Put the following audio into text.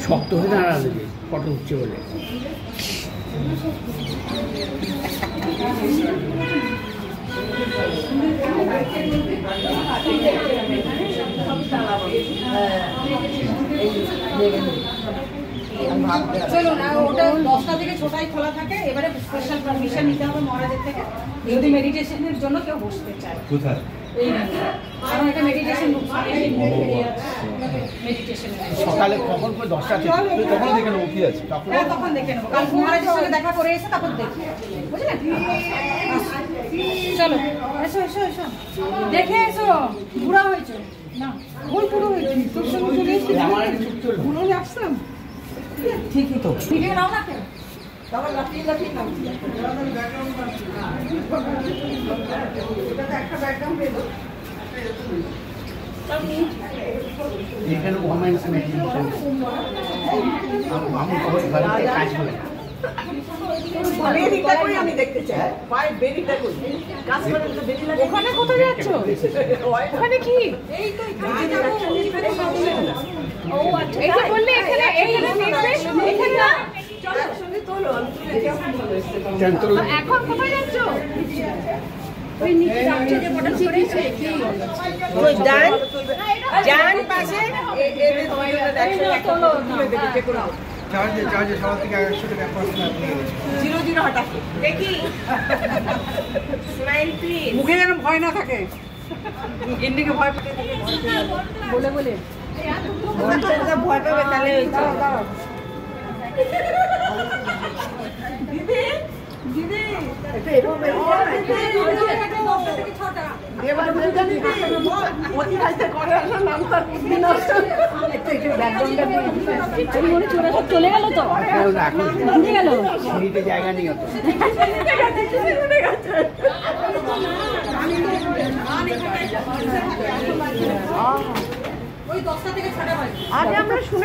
শক্ত হয়ে দাঁড়াবে ফটো উঠছে বলে। চলো না, ওটা 10টা থেকে 6টায় খোলা থাকে। এবারে স্পেশাল পারমিশন নিতে হবে মহারাজের থেকে, যদি মেডিটেশনের জন্য কেউ বসতে চায়। কোথায়? এই কারণ এটা মেডিটেশন রুম, সকালে কখন 10টা থেকে তখন দেখে নেবো কি আছে, তখন দেখে নেবো। কাল মহারাজের সঙ্গে দেখা করে এসে তারপর দেখি, বুঝলেন? চলো এসো এসো এসো, দেখে এসো। বুড়া হয়েছো না? ওই পুরো হয়েছে, তোর সঙ্গে চলে এসেছি, বুড়ো হয়ে আসলাম। ঠিকই তো, ভিডিও নাও না কেন? তখন লাফিয়ে লাফিয়ে নাও। একটা ব্যাকগ্রাউন্ড পেলো এখানে ওমেন্স মেডিটেশন আমি কাজ করি। আমি দেখতে চাই বেরিটা করি কাজ করে তো বেরি লাগে। ওখানে কোথায় যাচ্ছ? ওখানে কি? এই তো ও আচ্ছা, এই যে বললে এখানে এখানে না, চলো সঙ্গে তোলো। এখন কোথায় যাচ্ছ? ওই নিচে যাচ্ছে যে ফটো করেছে কি ওই ডান পাশে এদের একসাথে তোলো তুলে দেবে কে করে। চার্জে সবার থেকে 100 টাকা পার্সেন্ট আপনি 00 হটা দেখি। স্মাইল প্লিজ, মুখে যেন ভয় না থাকে। গিন্নিকে ভয় পেতে থাকে বলে বলে ভয় পাবে তাহলে। দিদি দিদি এটা এরকম চলে গেল তো গেল জায়গা নেই অত। ওই 10টা থেকে 6টা বাজে। আগে আমরা শুনে